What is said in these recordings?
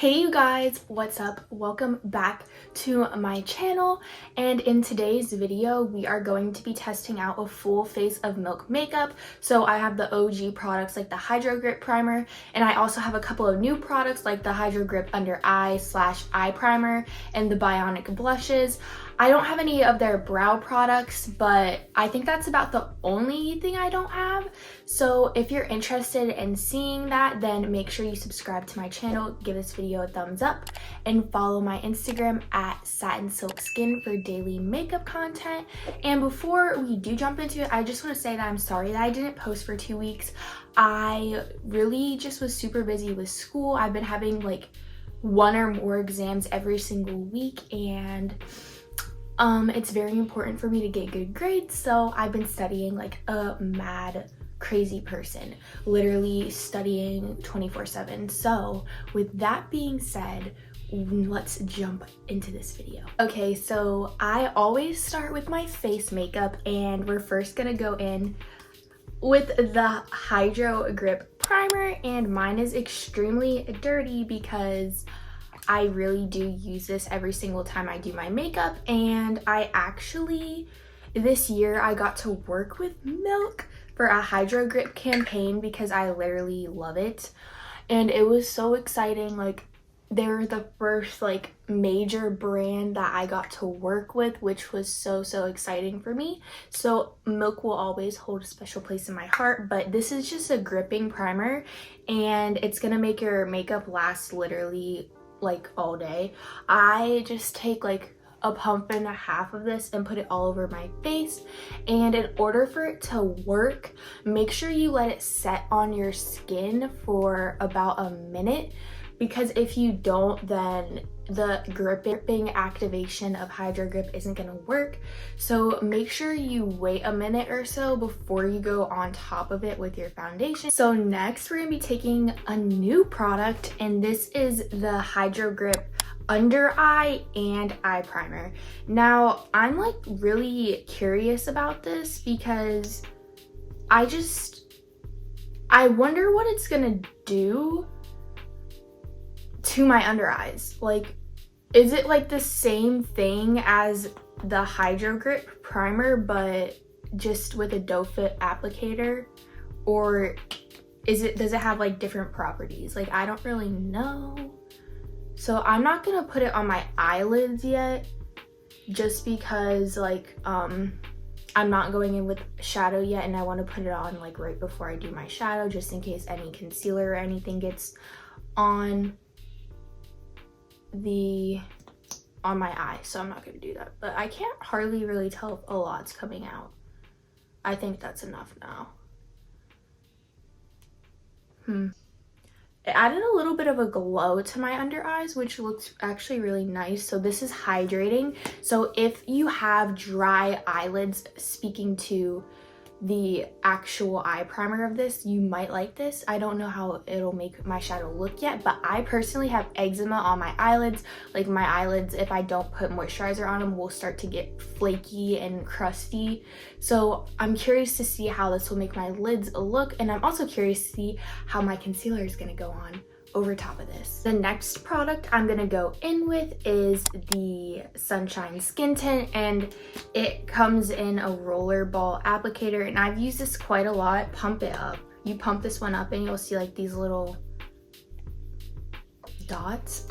Hey you guys, what's up? Welcome back to my channel, and in today's video we are going to be testing out a full face of Milk makeup. So I have the OG products like the Hydro Grip Primer, and I also have a couple of new products like the Hydro Grip Under Eye / Eye Primer and the Bionic blushes. I don't have any of their brow products, but I think that's about the only thing I don't have. So if you're interested in seeing that, then make sure you subscribe to my channel, give this video a thumbs up, and follow my Instagram at satinsilkskin for daily makeup content. And before we do jump into it, I just want to say that I'm sorry that I didn't post for 2 weeks. I really just was super busy with school. I've been having like 1 or more exams every single week, and it's very important for me to get good grades, so I've been studying like a mad crazy person, literally studying 24/7. So with that being said, let's jump into this video. Okay, so I always start with my face makeup, and we're first gonna go in with the Hydro Grip Primer, and mine is extremely dirty because I really do use this every single time I do my makeup. And I actually, this year I got to work with Milk for a Hydro Grip campaign because I literally love it. And it was so exciting. Like, they were the first like major brand that I got to work with, which was so exciting for me. So Milk will always hold a special place in my heart. But this is just a gripping primer, and it's gonna make your makeup last literally like all day. I just take like a pump and a half of this and put it all over my face. And in order for it to work, make sure you let it set on your skin for about a minute, because if you don't, then the gripping activation of Hydro Grip isn't gonna work. So make sure you wait a minute or so before you go on top of it with your foundation. So next we're gonna be taking a new product, and this is the Hydro Grip Under Eye and Eye Primer. Now I'm like really curious about this because I wonder what it's gonna do to my under eyes. Like, is it like the same thing as the Hydro Grip Primer but just with a doe foot applicator, or does it have like different properties? Like, I don't really know. So I'm not gonna put it on my eyelids yet, just because like I'm not going in with shadow yet, and I want to put it on like right before I do my shadow, just in case any concealer or anything gets on my eye. So I'm not going to do that, but I can't hardly really tell if a lot's coming out. I think that's enough now. It added a little bit of a glow to my under eyes, which looks actually really nice. So this is hydrating. So if you have dry eyelids, speaking to the actual eye primer of this, you might like this. I don't know how it'll make my shadow look yet, but I personally have eczema on my eyelids. Like, my eyelids, if I don't put moisturizer on them, will start to get flaky and crusty. So I'm curious to see how this will make my lids look, and I'm also curious to see how my concealer is gonna go on over top of this. The next product I'm gonna go in with is the Sunshine Skin Tint, and it comes in a roller ball applicator, and I've used this quite a lot. Pump it up. You pump this one up and you'll see like these little dots.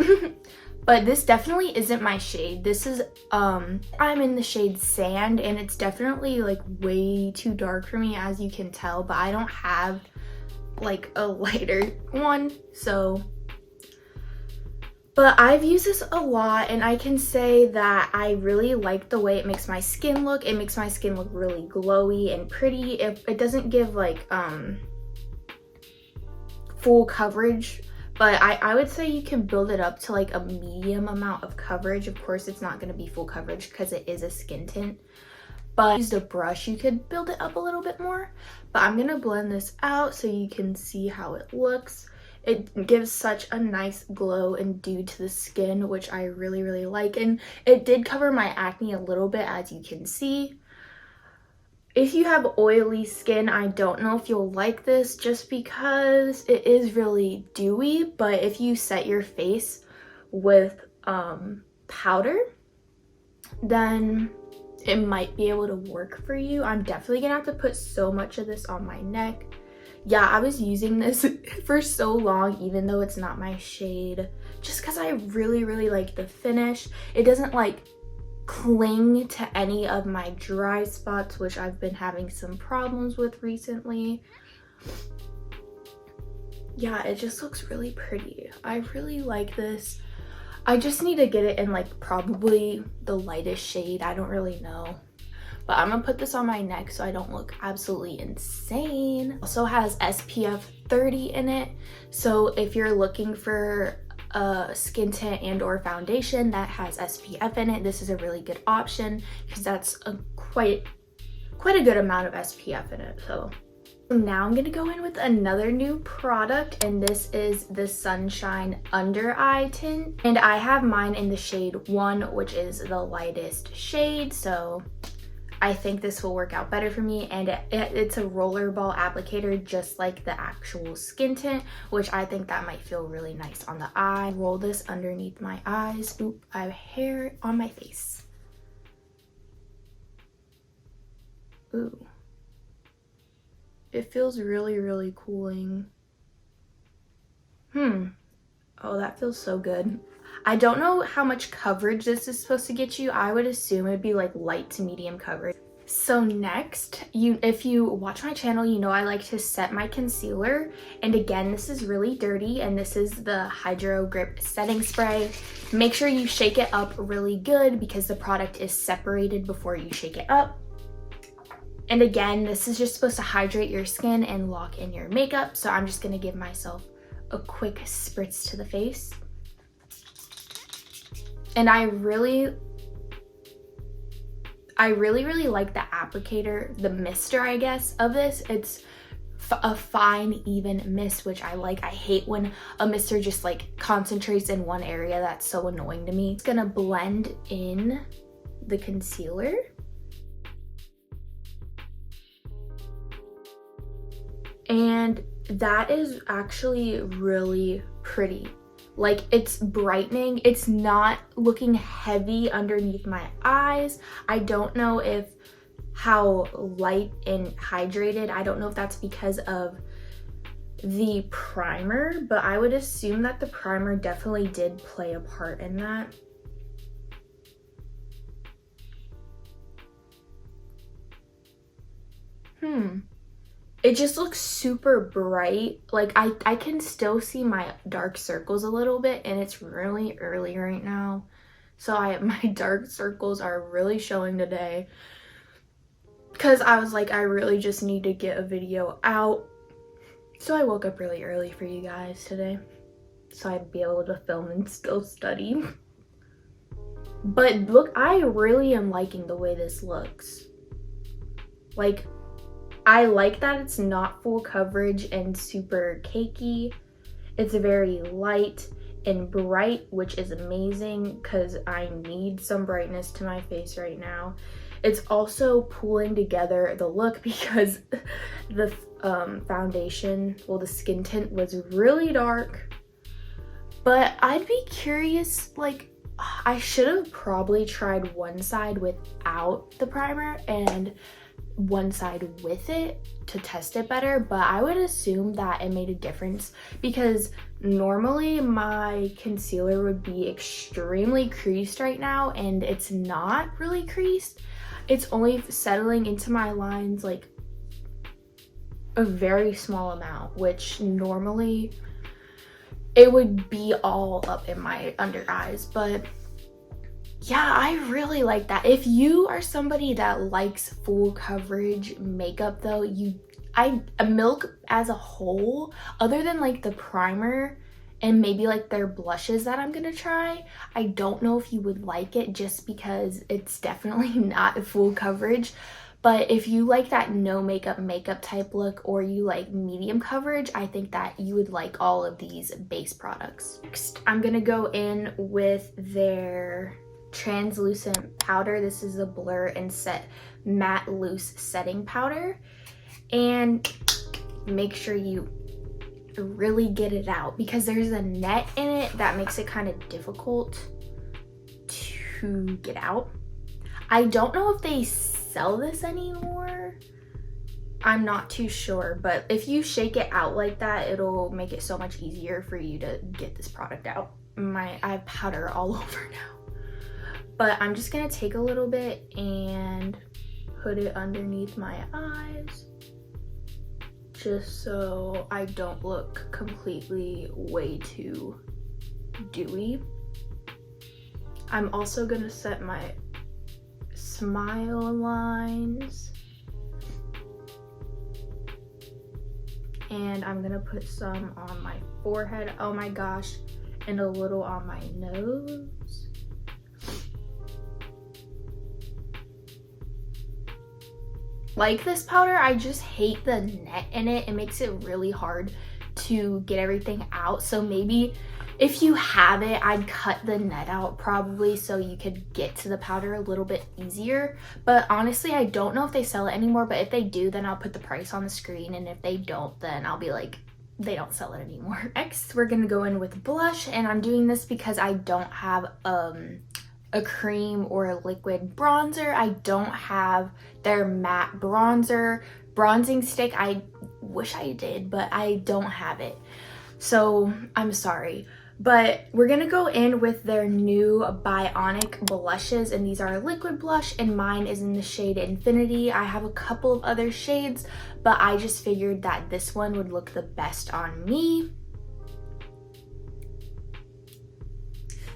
But this definitely isn't my shade. This is I'm in the shade Sand, and it's definitely like way too dark for me, as you can tell, but I don't have like a lighter one. So, but I've used this a lot, and I can say that I really like the way it makes my skin look. It makes my skin look really glowy and pretty. It doesn't give like full coverage, but I would say you can build it up to like a medium amount of coverage. Of course, it's not going to be full coverage because it is a skin tint, but use a brush, you could build it up a little bit more. But I'm gonna blend this out so you can see how it looks. It gives such a nice glow and dew to the skin, which I really like. And it did cover my acne a little bit, as you can see. If you have oily skin, I don't know if you'll like this just because it is really dewy, but if you set your face with powder, then it might be able to work for you. I'm definitely gonna have to put so much of this on my neck. Yeah, I was using this for so long, even though it's not my shade, just because I really like the finish. It doesn't like cling to any of my dry spots, which I've been having some problems with recently. Yeah, it just looks really pretty. I really like this. I just need to get it in like probably the lightest shade. I don't really know. But I'm gonna put this on my neck so I don't look absolutely insane. Also has SPF 30 in it. So if you're looking for a skin tint and or foundation that has SPF in it, this is a really good option because that's a quite a good amount of SPF in it. So now I'm gonna go in with another new product, and this is the Sunshine Under Eye Tint. And I have mine in the shade 1, which is the lightest shade, so I think this will work out better for me. And it's a rollerball applicator just like the actual skin tint, which I think that might feel really nice on the eye. Roll this underneath my eyes. Oop, I have hair on my face. Ooh. It feels really cooling. Oh, that feels so good. I don't know how much coverage this is supposed to get you. I would assume it'd be like light to medium coverage. So next, if you watch my channel, you know I like to set my concealer. And again, this is really dirty, and this is the Hydro Grip Setting Spray. Make sure you shake it up really good because the product is separated before you shake it up. And again, this is just supposed to hydrate your skin and lock in your makeup. So I'm just gonna give myself a quick spritz to the face. And I really like the applicator, the mister, I guess, of this. It's a fine, even mist, which I like. I hate when a mister just like concentrates in one area. That's so annoying to me. It's gonna blend in the concealer. And that is actually really pretty. Like, it's brightening. It's not looking heavy underneath my eyes. I don't know if how light and hydrated, I don't know if that's because of the primer, but I would assume that the primer definitely did play a part in that. It just looks super bright. Like I can still see my dark circles a little bit, and it's really early right now. So my dark circles are really showing today. Because I was like, I really just need to get a video out. So I woke up really early for you guys today, so I'd be able to film and still study. But look, I really am liking the way this looks. Like, I like that it's not full coverage and super cakey. It's very light and bright, which is amazing because I need some brightness to my face right now. It's also pulling together the look because the foundation, well, the skin tint was really dark. But I'd be curious, like, I should have probably tried one side without the primer and one side with it to test it better, but I would assume that it made a difference because normally my concealer would be extremely creased right now, and it's not really creased. It's only settling into my lines like a very small amount, which normally it would be all up in my under eyes. But yeah, I really like that. If you are somebody that likes full coverage makeup though, Milk as a whole, other than like the primer and maybe like their blushes that I'm gonna try, I don't know if you would like it just because it's definitely not full coverage. But if you like that no makeup type look, or you like medium coverage, I think that you would like all of these base products. Next, I'm gonna go in with their translucent powder. This is the Blur and Set Matte Loose Setting Powder. And make sure you really get it out because there's a net in it that makes it kind of difficult to get out. I don't know if they sell this anymore. I'm not too sure, but if you shake it out like that, it'll make it so much easier for you to get this product out. I have powder all over now. But I'm just gonna take a little bit and put it underneath my eyes just so I don't look completely way too dewy. I'm also gonna set my smile lines. And I'm gonna put some on my forehead, oh my gosh, and a little on my nose. Like this powder, I just hate the net in it. It makes it really hard to get everything out. So maybe if you have it, I'd cut the net out probably so you could get to the powder a little bit easier. But honestly, I don't know if they sell it anymore, but if they do, then I'll put the price on the screen. And if they don't, then I'll be like, they don't sell it anymore. Next, we're gonna go in with blush, and I'm doing this because I don't have a cream or a liquid bronzer. I don't have their matte bronzing stick. I wish I did, but I don't have it. So I'm sorry. But we're gonna go in with their new Bionic blushes, and these are a liquid blush, and mine is in the shade Infinity. I have a couple of other shades, but I just figured that this one would look the best on me.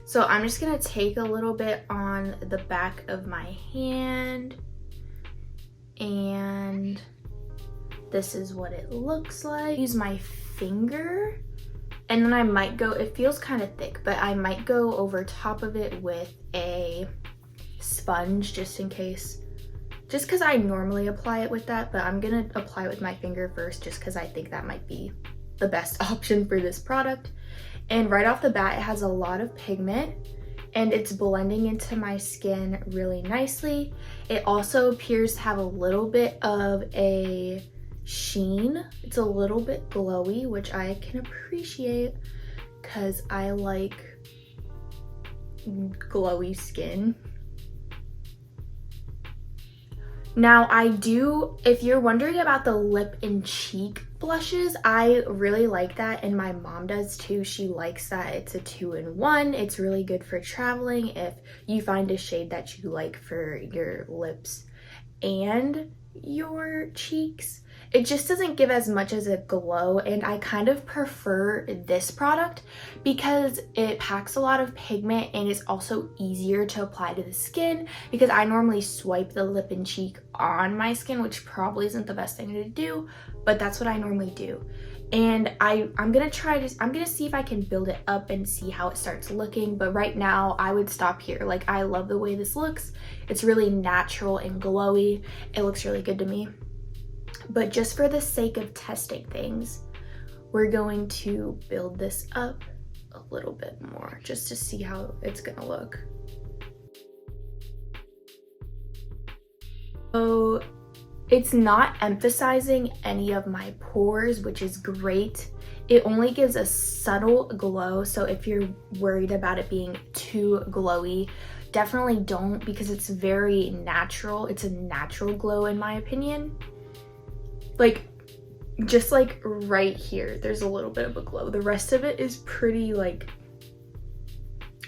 So I'm just gonna take a little bit on the back of my hand, and this is what it looks like. Use my finger, and then I might go, it feels kind of thick, but I might go over top of it with a sponge just in case, just because I normally apply it with that, but I'm gonna apply it with my finger first just because I think that might be the best option for this product. And right off the bat, it has a lot of pigment and it's blending into my skin really nicely. It also appears to have a little bit of a sheen. It's a little bit glowy, which I can appreciate because I like glowy skin. Now I do, if you're wondering about the lip and cheek blushes, I really like that, and my mom does too. She likes that it's a 2-in-1. It's really good for traveling if you find a shade that you like for your lips and your cheeks. It just doesn't give as much as a glow, and I kind of prefer this product because it packs a lot of pigment and it's also easier to apply to the skin, because I normally swipe the lip and cheek on my skin, which probably isn't the best thing to do, but that's what I normally do. And I'm gonna try this, I'm gonna see if I can build it up and see how it starts looking, but right now I would stop here. Like, I love the way this looks. It's really natural and glowy. It looks really good to me. But just for the sake of testing things, we're going to build this up a little bit more just to see how it's gonna look. So it's not emphasizing any of my pores, which is great. It only gives a subtle glow, so if you're worried about it being too glowy, definitely don't, because it's very natural. It's a natural glow in my opinion. Like, just like right here, there's a little bit of a glow. The rest of it is pretty like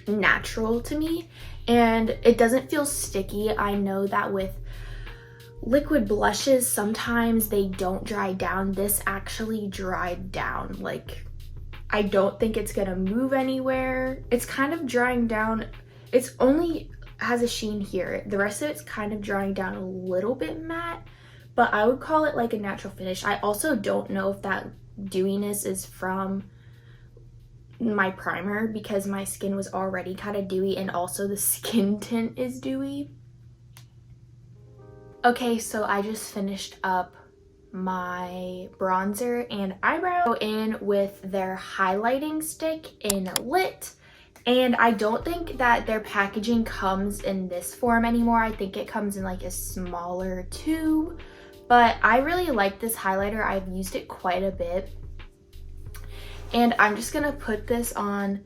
natural to me, and it doesn't feel sticky. I know that with liquid blushes, sometimes they don't dry down. This actually dried down. Like, I don't think it's gonna move anywhere. It's kind of drying down. It's only has a sheen here. The rest of it's kind of drying down a little bit matte, but I would call it like a natural finish. I also don't know if that dewiness is from my primer, because my skin was already kind of dewy, and also the skin tint is dewy. Okay, so I just finished up my bronzer and eyebrow. Go in with their highlighting stick in Lit, And I don't think that their packaging comes in this form anymore. I think it comes in like a smaller tube. But I really like this highlighter. I've used it quite a bit. And I'm just gonna put this on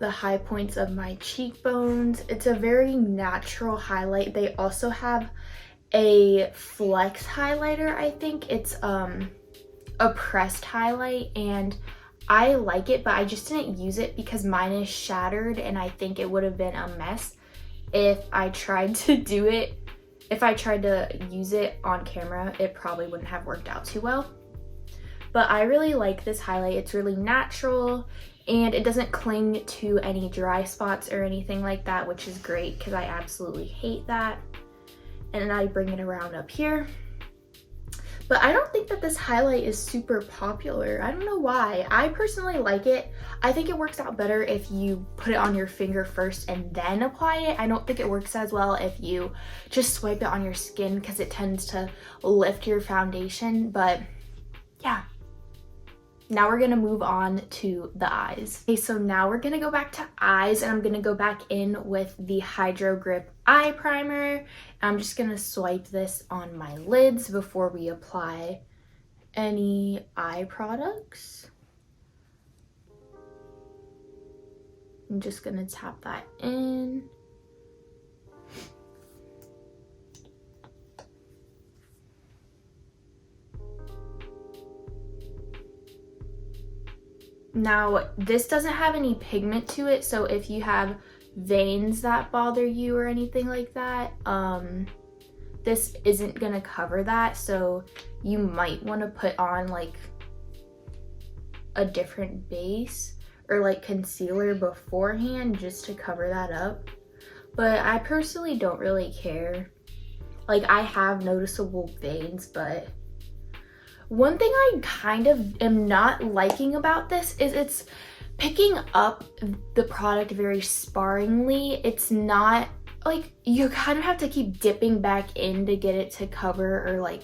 the high points of my cheekbones. It's a very natural highlight. They also have a flex highlighter. I think it's a pressed highlight, and I like it, but I just didn't use it because mine is shattered, and I think it would have been a mess if I tried to do it. If I tried to use it on camera, it probably wouldn't have worked out too well. But I really like this highlight. It's really natural, and it doesn't cling to any dry spots or anything like that, which is great because I absolutely hate that. And then I bring it around up here. But I don't think that this highlight is super popular. I don't know why. I personally like it. I think it works out better if you put it on your finger first and then apply it. I don't think it works as well if you just swipe it on your skin because it tends to lift your foundation. But yeah. Now we're gonna move on to the eyes. Okay, so now we're gonna go back to eyes, and I'm gonna go back in with the Hydro Grip Eye Primer. I'm just gonna swipe this on my lids before we apply any eye products. I'm just gonna tap that in. Now, this doesn't have any pigment to it, so if you have veins that bother you or anything like that, this isn't gonna cover that, so you might want to put on like a different base or like concealer beforehand just to cover that up. But I personally don't really care. Like, I have noticeable veins, but one thing I kind of am not liking about this is it's picking up the product very sparingly. It's not like, you kind of have to keep dipping back in to get it to cover, or like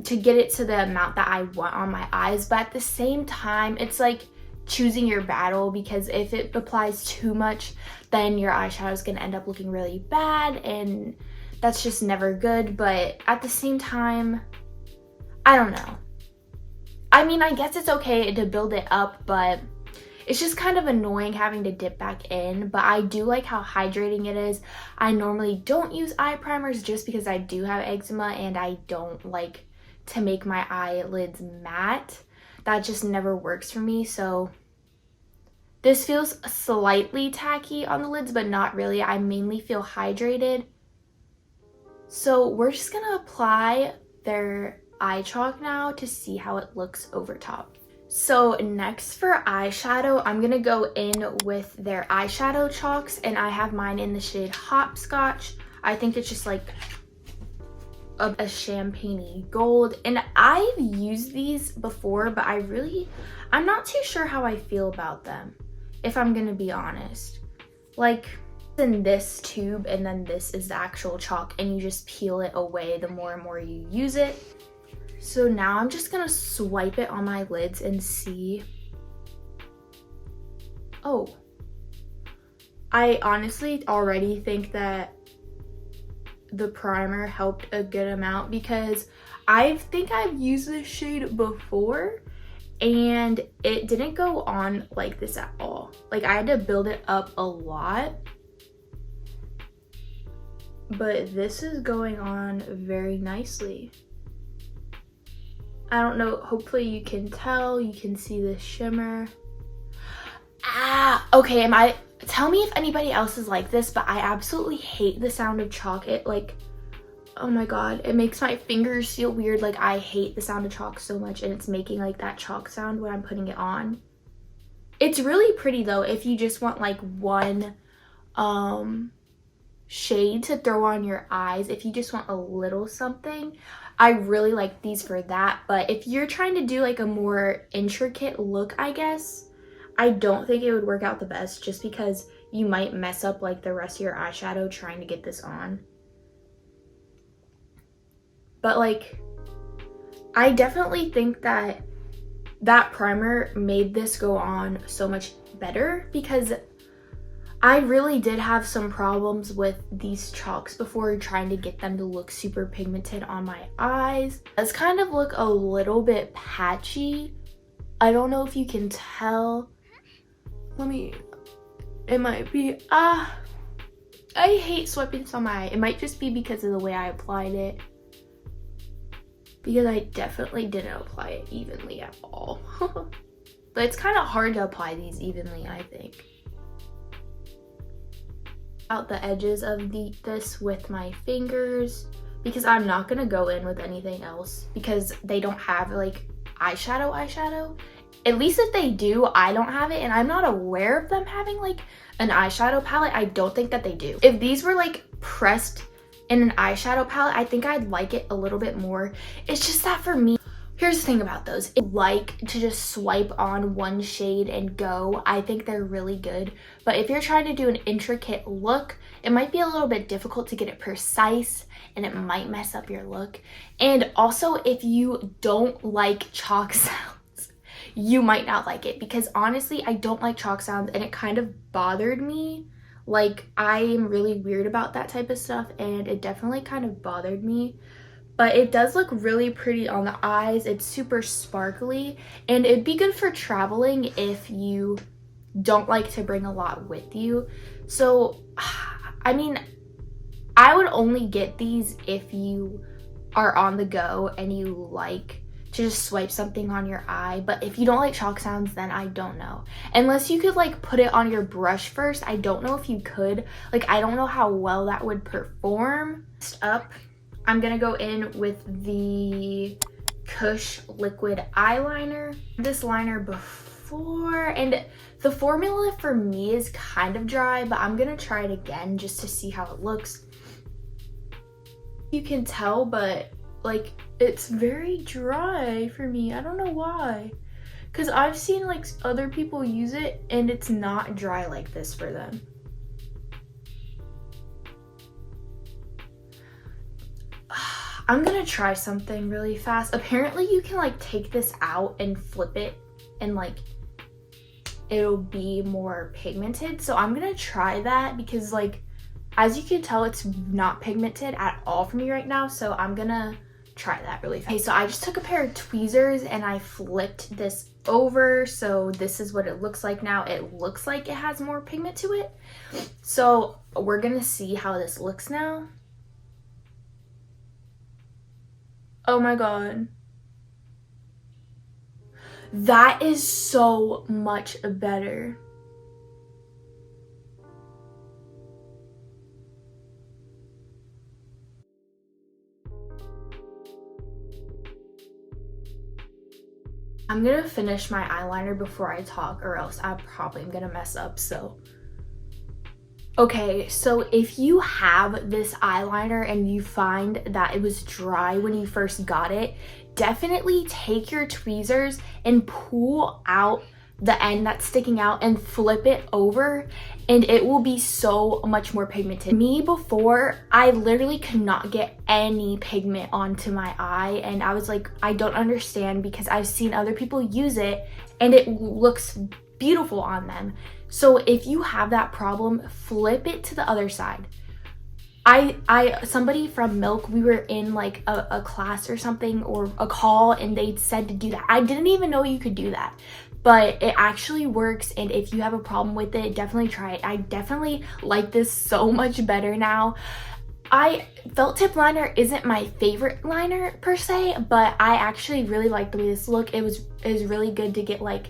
to get it to the amount that I want on my eyes. But at the same time, it's like choosing your battle, because if it applies too much, then your eyeshadow is going to end up looking really bad, and that's just never good. But at the same time, I don't know. I mean, I guess it's okay to build it up, but it's just kind of annoying having to dip back in. But I do like how hydrating it is. I normally don't use eye primers just because I do have eczema, and I don't like to make my eyelids matte. That just never works for me. So this feels slightly tacky on the lids, but not really. I mainly feel hydrated. So we're just gonna apply their eye chalk now to see how it looks over top. So next for eyeshadow, I'm gonna go in with their eyeshadow chalks, and I have mine in the shade Hopscotch. I think it's just like a champagne-y gold, and I've used these before, but I'm not too sure how I feel about them, if I'm gonna be honest. Like, in this tube, and then this is the actual chalk, and you just peel it away the more and more you use it. So now I'm just gonna swipe it on my lids and see. Oh, I honestly already think that the primer helped a good amount, because I think I've used this shade before and it didn't go on like this at all. Like, I had to build it up a lot, but this is going on very nicely. I don't know, hopefully you can tell, you can see the shimmer. Okay, tell me if anybody else is like this, but I absolutely hate the sound of chalk. It like, oh my god, it makes my fingers feel weird. Like, I hate the sound of chalk so much, and it's making like that chalk sound when I'm putting it on. It's really pretty though if you just want like one shade to throw on your eyes. If you just want a little something, I really like these for that. But if you're trying to do like a more intricate look, I guess, I don't think it would work out the best, just because you might mess up like the rest of your eyeshadow trying to get this on. But like, I definitely think that that primer made this go on so much better, because I really did have some problems with these chalks before, trying to get them to look super pigmented on my eyes. It's kind of look a little bit patchy. I don't know if you can tell. It might be, I hate swiping this on my eye. It might just be because of the way I applied it, because I definitely didn't apply it evenly at all. But it's kind of hard to apply these evenly, I think. Out the edges of this with my fingers, because I'm not gonna go in with anything else, because they don't have like eyeshadow. At least if they do, I don't have it, and I'm not aware of them having like an eyeshadow palette. I don't think that they do. If these were like pressed in an eyeshadow palette, I think I'd like it a little bit more. It's just that for me, here's the thing about those. I like to just swipe on one shade and go. I think they're really good. But if you're trying to do an intricate look, it might be a little bit difficult to get it precise, and it might mess up your look. And also, if you don't like chalk sounds, you might not like it, because honestly, I don't like chalk sounds, and it kind of bothered me. Like, I am really weird about that type of stuff, and it definitely kind of bothered me. But it does look really pretty on the eyes. It's super sparkly, and it'd be good for traveling if you don't like to bring a lot with you. So, I mean, I would only get these if you are on the go and you like to just swipe something on your eye. But if you don't like chalk sounds, then I don't know. Unless you could like put it on your brush first. I don't know if you could. Like, I don't know how well that would perform. Next up, I'm gonna go in with the KUSH liquid eyeliner. This liner before, and the formula for me is kind of dry, but I'm gonna try it again just to see how it looks. You can tell, but like, it's very dry for me. I don't know why, because I've seen like other people use it and it's not dry like this for them. I'm gonna try something really fast. Apparently you can like take this out and flip it, and like it'll be more pigmented. So I'm gonna try that, because like, as you can tell, it's not pigmented at all for me right now. So I'm gonna try that really fast. Okay, so I just took a pair of tweezers and I flipped this over. So this is what it looks like now. It looks like it has more pigment to it. So we're gonna see how this looks now. Oh my god. That is so much better. I'm gonna finish my eyeliner before I talk, or else I probably am gonna mess up, so. Okay, so if you have this eyeliner and you find that it was dry when you first got it, definitely take your tweezers and pull out the end that's sticking out and flip it over, and it will be so much more pigmented. Me before, I literally could not get any pigment onto my eye, and I was like, I don't understand, because I've seen other people use it and it looks beautiful on them. So if you have that problem, flip it to the other side. Somebody from Milk, we were in like a class or something, or a call, and they said to do that. I didn't even know you could do that, but it actually works. And if you have a problem with it, definitely try it. I definitely like this so much better now. Felt tip liner isn't my favorite liner per se, but I actually really like the way this looked. It was really good to get like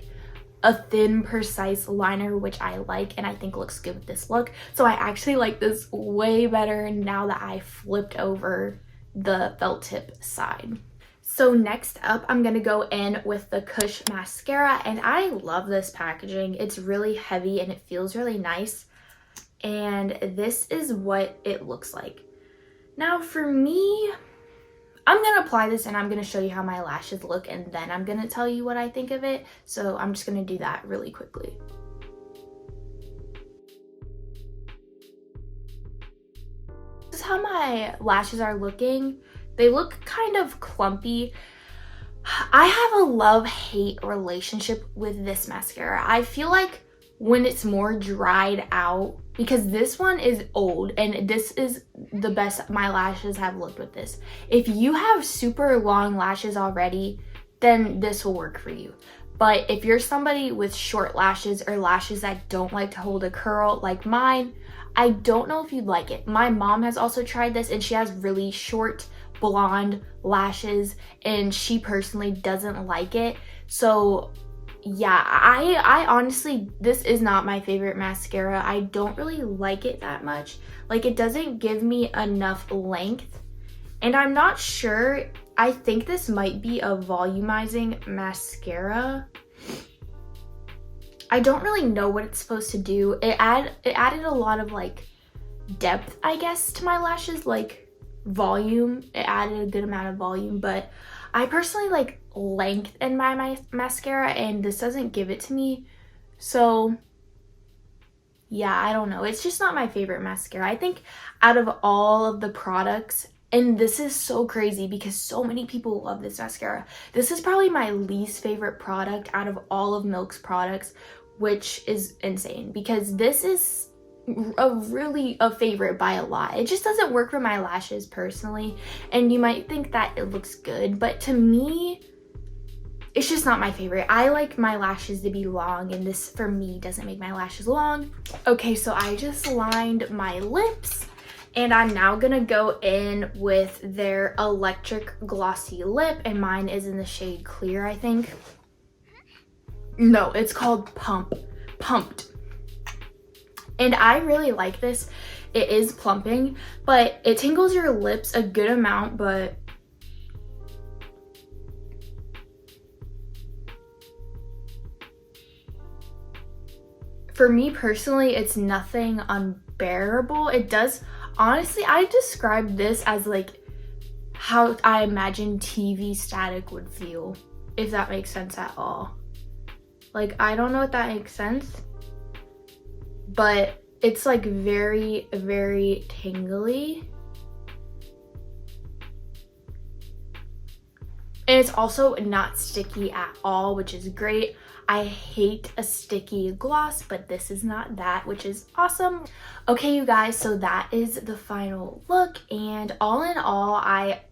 a thin, precise liner, which I like, and I think looks good with this look. So I actually like this way better now that I flipped over the felt tip side. So next up, I'm gonna go in with the KUSH Mascara, and I love this packaging. It's really heavy and it feels really nice, and this is what it looks like. Now for me, I'm gonna apply this and I'm gonna show you how my lashes look, and then I'm gonna tell you what I think of it. So I'm just gonna do that really quickly. This is how my lashes are looking. They look kind of clumpy. I have a love-hate relationship with this mascara. I feel like when it's more dried out, because this one is old and this is the best my lashes have looked with this. If you have super long lashes already, then this will work for you. But if you're somebody with short lashes or lashes that don't like to hold a curl like mine, I don't know if you'd like it. My mom has also tried this and she has really short blonde lashes and she personally doesn't like it. So yeah, I honestly, this is not my favorite mascara. I don't really like it that much. Like, it doesn't give me enough length. And I'm not sure, I think this might be a volumizing mascara. I don't really know what it's supposed to do. It added a lot of like depth, I guess, to my lashes, like volume. It added a good amount of volume, but I personally like length in my mascara and this doesn't give it to me. So yeah, I don't know. It's just not my favorite mascara. I think out of all of the products, and this is so crazy because so many people love this mascara, this is probably my least favorite product out of all of Milk's products, which is insane because this is a favorite by a lot. It just doesn't work for my lashes personally, and you might think that it looks good, but to me, it's just not my favorite. I like my lashes to be long, and this for me doesn't make my lashes long. Okay, so I just lined my lips, and I'm now gonna go in with their electric glossy lip, and mine is in the shade Clear, I think. No, it's called Pumped. And I really like this. It is plumping, but it tingles your lips a good amount, but for me personally, it's nothing unbearable. It does, honestly, I describe this as like how I imagine TV static would feel, if that makes sense at all. Like, I don't know if that makes sense, but it's like very, very tingly. And it's also not sticky at all, which is great. I hate a sticky gloss, but this is not that, which is awesome. Okay, you guys, so that is the final look, and all in all, I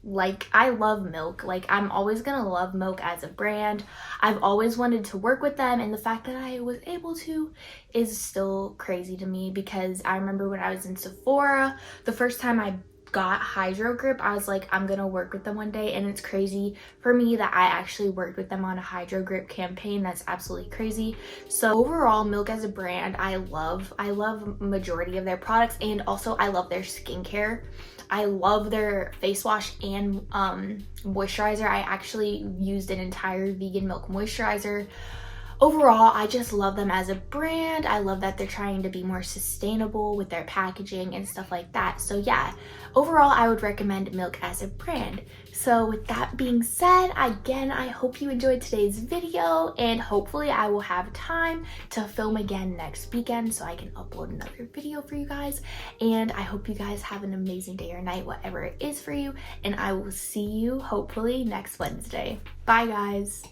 love Milk. Like, I'm always gonna love Milk as a brand. I've always wanted to work with them, and the fact that I was able to is still crazy to me, because I remember when I was in Sephora, the first time I got Hydro Grip, I was like, I'm gonna work with them one day, and it's crazy for me that I actually worked with them on a Hydro Grip campaign. That's absolutely crazy. So overall, Milk as a brand, I love majority of their products, and also I love their skincare. I love their face wash and moisturizer. I actually used an entire vegan Milk moisturizer. Overall, I just love them as a brand. I love that they're trying to be more sustainable with their packaging and stuff like that. So yeah, overall, I would recommend Milk as a brand. So with that being said, again, I hope you enjoyed today's video, and hopefully I will have time to film again next weekend so I can upload another video for you guys. And I hope you guys have an amazing day or night, whatever it is for you, and I will see you hopefully next Wednesday. Bye guys.